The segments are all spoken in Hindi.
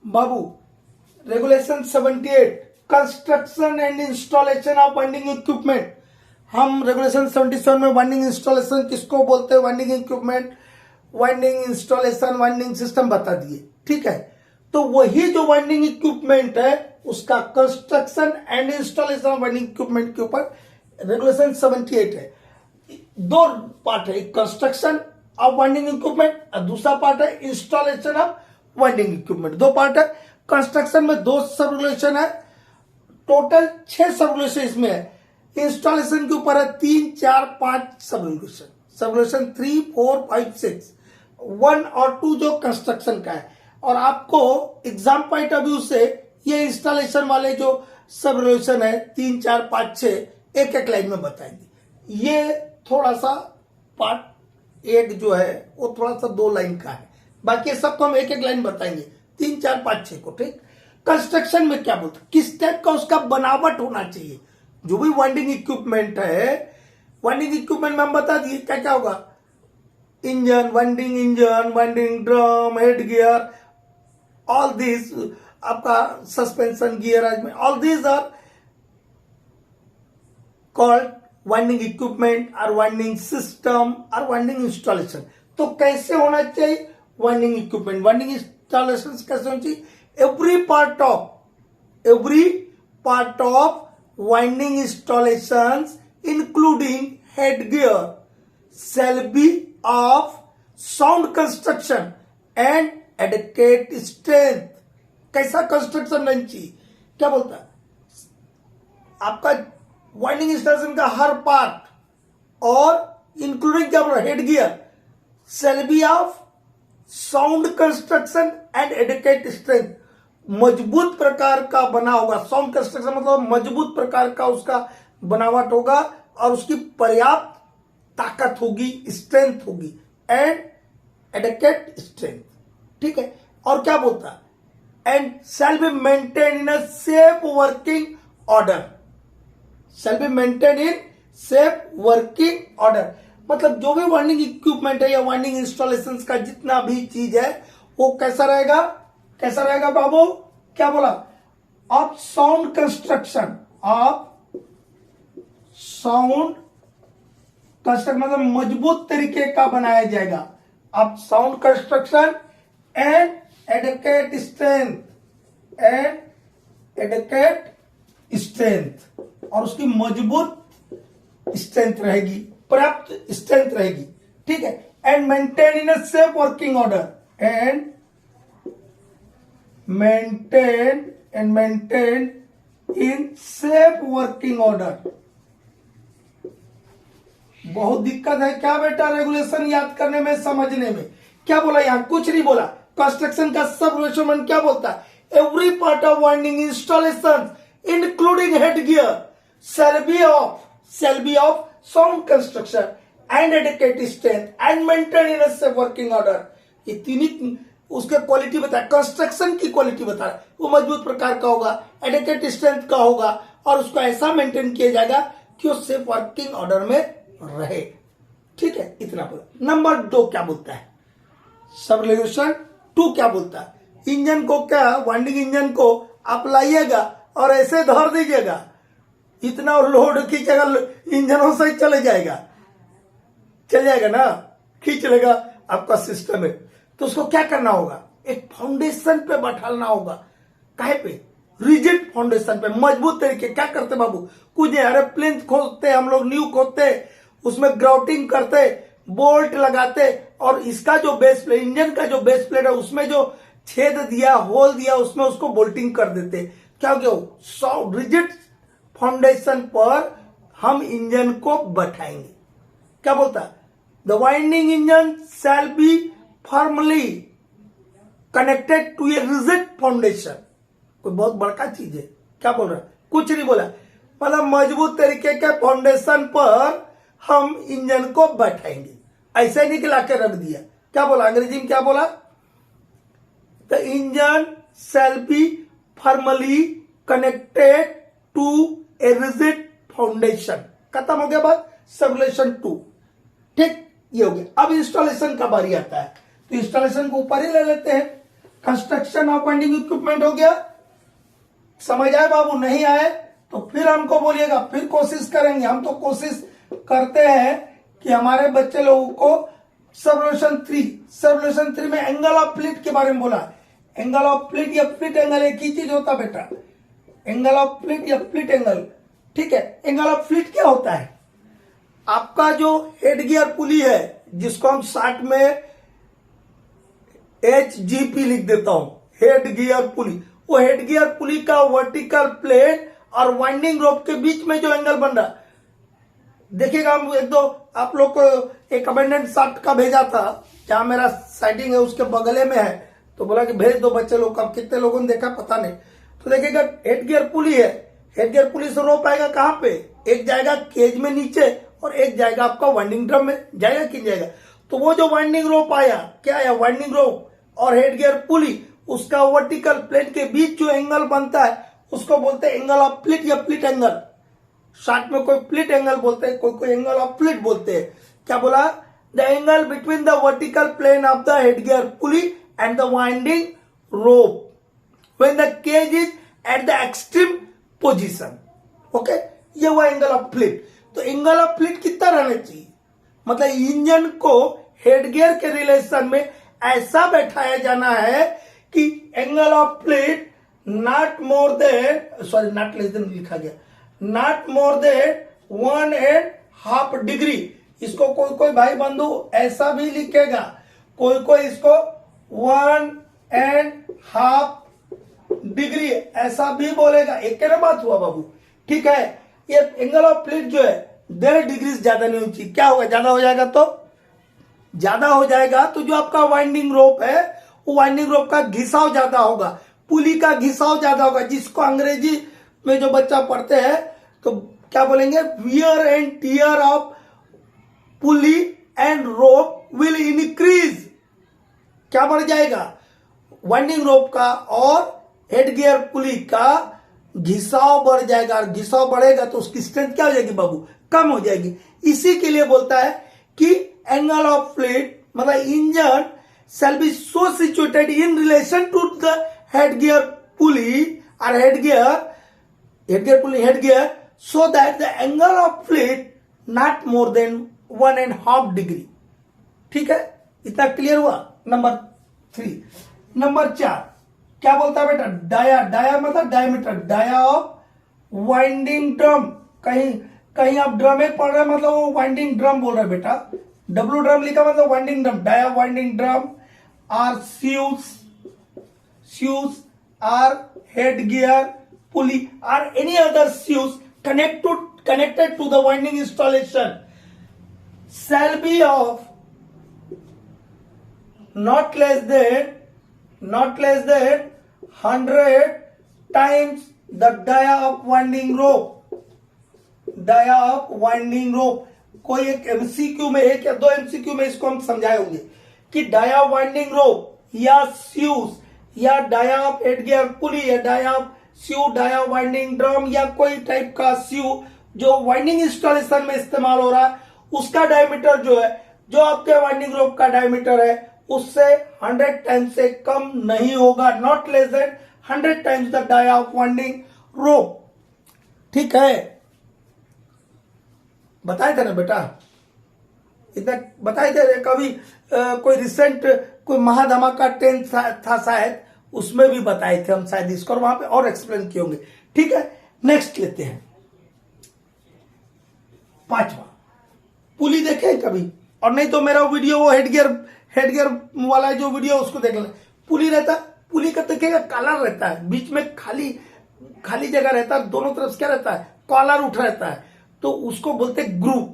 Babu regulation 78 construction and installation of winding equipment. हम रेगुलेशन 77 में वाइंडिंग इंस्टॉलेशन किसको बोलते हैं, winding equipment, winding installation, winding system बता दिए। ठीक है, तो वही जो वाइंडिंग इक्विपमेंट है उसका construction and installation of winding equipment के ऊपर रेगुलेशन 78 है। दो पार्ट है, कंस्ट्रक्शन ऑफ वाइंडिंग इक्विपमेंट और दूसरा पार्ट है इंस्टॉलेशन ऑफ वाइंडिंग इक्विपमेंट। दो पार्ट है। कंस्ट्रक्शन में 2 सब रेगुलेशन है, टोटल 6 सब रेगुलेशन इसमें है। इंस्टॉलेशन के ऊपर है 3, 4, 5 सब रेगुलेशन। सब रेगुलेशन 3, 4, 5, 6, 1 और 2 जो कंस्ट्रक्शन का है। और आपको एग्जाम पॉइंट ऑफ व्यू से ये इंस्टॉलेशन वाले जो सब रेगुलेशन है 3, 4, 5, 6 एक एक लाइन में बताएंगे। ये थोड़ा सा पार्ट 1 जो है वो थोड़ा सा 2 लाइन का है, बाकी सबको हम एक एक लाइन बताएंगे 3, 4, 5, 6 को। ठीक, कंस्ट्रक्शन में क्या बोलते, किस टाइप का उसका बनावट होना चाहिए। जो भी वाइंडिंग इक्विपमेंट है, वाइंडिंग इक्विपमेंट में हम बता दिए क्या क्या होगा, engine, winding drum, head gear, all this, आपका suspension gear, all this are called winding equipment और वाइंडिंग सिस्टम और वाइंडिंग इंस्टॉलेशन। तो कैसे होना चाहिए वाइंडिंग इक्विपमेंट, वाइंडिंग इंस्टॉलेशन कैसे होना चाहिए। Every part of winding installations including head gear shall be of sound construction and adequate strength। कैसा कंस्ट्रक्शन रहना चाहिए, क्या बोलता है आपका वाइंडिंग इंस्टॉलेशन का हर पार्ट और इंक्लूडिंग क्या बोल रहा है, head gear shall be of sound construction and adequate strength, मजबूत प्रकार का बना होगा। साउंड कंस्ट्रक्शन मतलब मजबूत प्रकार का उसका बनावट होगा और उसकी पर्याप्त ताकत होगी, स्ट्रेंथ होगी, एंड एडिकेट स्ट्रेंथ। ठीक है, और क्या बोलता है, and shall be maintain in a safe working order. Shall be maintain in safe working order मतलब जो भी वाइंडिंग इक्विपमेंट है या वाइंडिंग इंस्टॉलेशन का जितना भी चीज है वो कैसा रहेगा, कैसा रहेगा बाबू, क्या बोला, of sound construction, of sound construction मतलब मजबूत तरीके का बनाया जाएगा। Of sound construction and adequate strength, और उसकी मजबूत स्ट्रेंथ रहेगी, पर्याप्त स्ट्रेंथ रहेगी। ठीक है, and maintain in a safe working order, and maintain in safe working order. बहुत दिक्कत है क्या बेटा रेगुलेशन याद करने में, समझने में। क्या बोला यहां, कुछ नहीं बोला। कंस्ट्रक्शन का सब रेगुलेशन क्या बोलता है, every part of winding installation including head gear shall be of sound construction and adequate strength and maintain in a safe working order। ये तीन ही उसके क्वालिटी बताया, कंस्ट्रक्शन की क्वालिटी बता रहा है, वो मजबूत प्रकार का होगा, एडिकेट स्ट्रेंथ का होगा और उसको ऐसा मेंटेन किया जाएगा कि वो सेफ वर्किंग ऑर्डर में रहे। ठीक है, इतना बोला। नंबर 2 क्या बोलता है, सब रेगुलेशन 2 क्या बोलता है, इंजन को क्या, वाइंडिंग इंजन को आप लाइएगा और ऐसे धर दीजिएगा, इतना लोड खींचेगा इंजनों से चले जाएगा, चल जाएगा ना, खींच लेगा आपका सिस्टम है। तो उसको क्या करना होगा, एक फाउंडेशन पे बैठाना होगा। काहे पे, रिजिड फाउंडेशन पे, मजबूत तरीके। क्या करते बाबू, कुछ अरे प्लिंथ खोदते हम लोग, न्यू खोदते, उसमें ग्राउटिंग करते, बोल्ट लगाते, और इसका जो बेस प्लेट, इंजन का जो बेस प्लेट है उसमें जो छेद दिया, होल दिया, उसमें उसको बोल्टिंग कर देते। क्या क्या रिजिड फाउंडेशन पर हम इंजन को बैठाएंगे। क्या बोलता है, the winding engine shall be firmly connected to a rigid foundation. कोई बहुत बड़का चीज है, क्या बोल रहा है, कुछ नहीं बोला, मतलब मजबूत तरीके के फाउंडेशन पर हम इंजन को बैठाएंगे। ऐसे नहीं कि लाके रख दिया। क्या बोला, अंग्रेजी में क्या बोला, the engine shall be firmly connected to a rigid foundation. खत्म हो गया बात, रेगुलेशन 2। ठीक, ये हो गया। अब इंस्टॉलेशन का बारी आता है, तो इंस्टॉलेशन को ऊपर ही ले लेते हैं। कंस्ट्रक्शन ऑफ वाइंडिंग इक्विपमेंट हो गया। समझ आए बाबू? नहीं आए तो फिर हमको बोलिएगा, फिर कोशिश करेंगे। हम तो कोशिश करते हैं कि हमारे बच्चे लोगों को सब रिलेशन 3 में एंगल ऑफ फ्लिट के बारे में बोला। एंगल ऑफ फ्लिट या फ्लिट एंगल एक ही चीज होता बेटा, एंगल ऑफ फ्लिट या फ्लिट एंगल। ठीक है, एंगल ऑफ फ्लिट क्या होता है? आपका जो हेड गियर पुली है, जिसको हम शॉर्ट में HGP लिख देता हूं, हेड गियर पुली, वो हेड गियर पुली का वर्टिकल प्लेन और वाइंडिंग रोप के बीच में जो एंगल बन रहा, देखिएगा। हम एक दो आप लोग को एक अबेंडेंट शॉट का भेजा था, जहां मेरा साइटिंग है उसके बगले में है, तो बोला कि भेज दो बच्चे लोग का। कितने लोगों ने देखा पता नहीं। तो देखिएगा हेड गियर पुली है, हेड गियर पुली से रोप आएगा कहां पे? एक जाएगा केज में नीचे और एक जाएगा आपका वाइंडिंग ड्रम में। जाएगा कि जाएगा? तो वो जो वाइंडिंग रोप आया, क्या आया? वाइंडिंग रोप और हेड गियर पुली, उसका वर्टिकल प्लेन के बीच जो एंगल बनता है उसको बोलते हैं एंगल ऑफ फ्लिट या फ्लिट एंगल। शॉर्ट में कोई फ्लिट एंगल बोलते हैं, कोई एंगल ऑफ फ्लिट बोलते हैं। क्या बोला? The angle between the vertical plane of the head gear pulley and the winding rope when the cage is at the extreme position. Okay, ये हुआ एंगल ऑफ फ्लिट। तो एंगल ऑफ फ्लिट कितना रहना चाहिए? मतलब इंजन को हेड गियर के रिलेशन में ऐसा बैठाया जाना है कि angle of fleet not more than, sorry not less then लिखा गया, नॉट मोर देन 1.5 डिग्री। इसको कोई कोई भाई बंधु ऐसा भी लिखेगा, कोई कोई इसको 1.5 डिग्री ऐसा भी बोलेगा। एक क्या बात हुआ बाबू? ठीक है, ये एंगल ऑफ फ्लिट जो है 1.5 डिग्री से ज्यादा नहीं होनी चाहिए। क्या होगा? ज्यादा हो जाएगा तो जो आपका वाइंडिंग रोप है, वो वाइंडिंग रोप का घिसाव ज्यादा होगा, पुली का घिसाव ज्यादा होगा, जिसको अंग्रेजी में जो बच्चा पढ़ते हैं तो क्या बोलेंगे? Wear and tear of pulley and rope will increase. क्या बढ़ जाएगा? वाइंडिंग रोप का और हेड गियर पुली का घिसाव बढ़ जाएगा, और घिसाव बढ़ेगा तो उसकी स्ट्रेंथ क्या हो जाएगी बाबू? कम हो जाएगी। इसी के लिए बोलता है कि एंगल ऑफ फ्लिट मतलब engine shall be so situated in relation to the head gear pulley or head gear so that the angle of flight not more than 1.5 degree. ठीक है, इतना क्लियर हुआ? नंबर 3। नंबर 4 क्या बोलता है बेटा? डाया मतलब diameter, dia of winding drum. कहीं आप ड्रम में पढ़ रहे मतलब वो वाइंडिंग ड्रम बोल रहे बेटा। डब्ल्यू ड्रम लिखा मतलब winding drum, dia winding drum are shoes or head gear pulley or any other shoes connected to the winding installation shall be of not less than 100 times the dia of winding rope। कोई एक एमसीक्यू में, एक या दो एमसीक्यू में इसको हम समझाए होंगे कि डाया वाइंडिंग रोप या स्यूज या dia of head gear pulley या dia of shoe, dia winding drum या कोई टाइप का स्यू जो वाइंडिंग इंस्टॉलेशन में इस्तेमाल हो रहा है, उसका डायमीटर जो है, जो आपके वाइंडिंग रोप का डायमीटर है, उससे 100 टाइम्स से कम नहीं होगा। Not less than 100 times the dia of winding rope. ठीक है, बताए थे ना बेटा, इतना बताए थे। कभी कोई रिसेंट कोई महाधमाका टेंथ था शायद, उसमें भी बताए थे हम शायद इसको, और वहां पे और एक्सप्लेन किए होंगे। ठीक है, नेक्स्ट लेते हैं 5वां। पुली देखे कभी? और नहीं तो मेरा वीडियो वो हेड गियर वाला जो वीडियो उसको देख लेना। पुली रहता, पुली का देखिएगा कॉलर रहता है, बीच में खाली जगह रहता है, दोनों तरफ क्या रहता है? कॉलर उठा रहता है, तो उसको बोलते ग्रूव।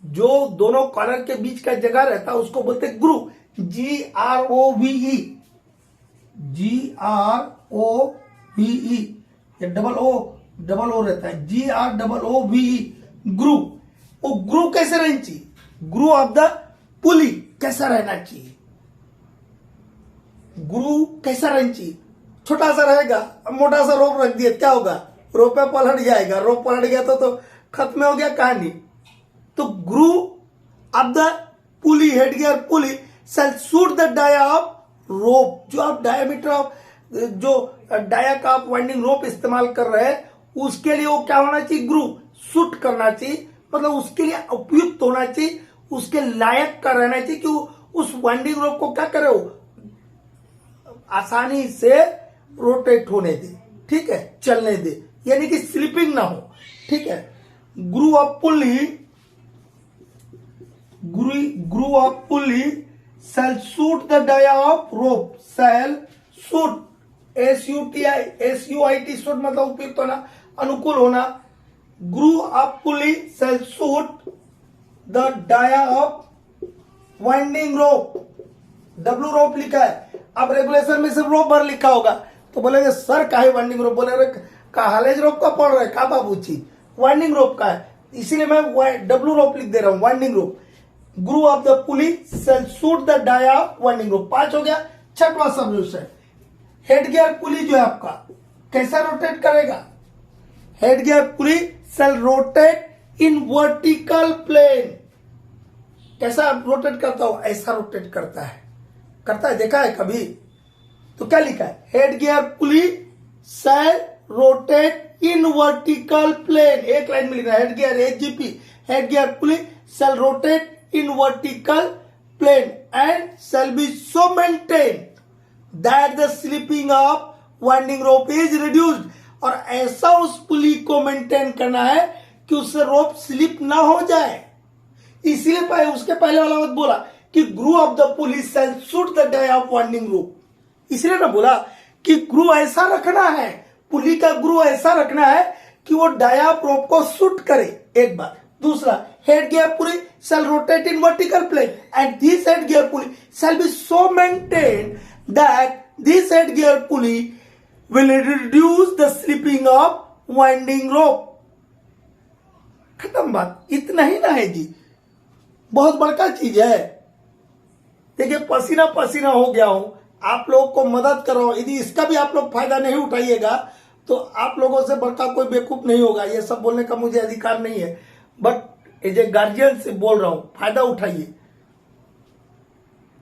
जो दोनों कॉलर के बीच का जगह रहता है उसको बोलते ग्रूव। GROVE, ये डबल ओ रहता है, GROOVE, ग्रूव। वो ग्रूव कैसे रहना चाहिए? ग्रूव ऑफ द पुली कैसा रहना चाहिए? ग्रूव कैसा रहना चाहिए? छोटा सा रहेगा, मोटा सा रोप रख दिया, क्या होगा? रोप पे पलट जाएगा। रोप पलट गया तो खत्म हो गया कहानी। तो groove of the pulley, head gear pulley shall suit the dia of रोप, जो आप डायमीटर ऑफ जो डाया का आप वाइंडिंग रोप इस्तेमाल कर रहे हैं, उसके लिए वो क्या होना चाहिए, ग्रू सूट करना चाहिए, मतलब उसके लिए उपयुक्त होना चाहिए, उसके लायक का रहना चाहिए कि उस वाइंडिंग रोप को क्या करे, वो आसानी से रोटेट होने दे, ठीक है, चलने दे, यानी कि स्लिपिंग ना हो, ठीक है। Groove of pulley shall suit the dia of rope, shall suit, SUIT suit मतलब उपयुक्त होना, अनुकूल होना। Groove of pulley shall suit the dia of winding rope, W rope लिखा है, अब रेगुलेशन में सिर्फ रोप भर लिखा होगा तो बोलेंगे सर काहे वाइंडिंग रोप, बोले का हालेज रोप का पढ़ रहे का बाबूजी, वाइंडिंग रोप का है, इसीलिए मैं डब्लू रोप लिख दे रहा हूं, winding rope. Groove of the pulley shall suit the dia winding rope, 5 हो गया। छठवां सॉल्यूशन, हेड गियर पुली जो है आपका कैसा रोटेट करेगा, head gear pulley shall rotate in vertical plane, कैसा रोटेट करता हो, ऐसा रोटेट करता है, देखा है कभी, तो क्या लिखा है, head gear pulley shall rotate in vertical plane, एक लाइन में लिखा है, head gear HGP, head gear pulley shall rotate in vertical plane and shall be so maintained that the slipping of winding rope is reduced, और ऐसा उस पुली को मेंटेन करना है कि उससे रोप स्लिप ना हो जाए, इसीलिए उसके पहले वाला बात बोला कि groove of the pulley shall suit the dia of winding rope, इसलिए ना बोला कि ग्रू ऐसा रखना है, पुली का ग्रू ऐसा रखना है कि वो डाया ऑफ रोप को सूट करे, एक बार। दूसरा, head gear pulley shall rotate in vertical plane and this head gear pulley shall be so maintained that this head gear pulley will reduce the slipping of winding rope, खत्म बात, इतना ही ना है जी, बहुत बड़का चीज है। देखिए पसीना पसीना हो गया हूं, आप लोगों को मदद कर रहा हूं, यदि इसका भी आप लोग फायदा नहीं उठाइएगा तो आप लोगों से बड़का कोई बेवकूफ नहीं होगा, ये सब बोलने का मुझे अधिकार नहीं है, बट एज ए गार्जियन से बोल रहा हूं, फायदा उठाइए।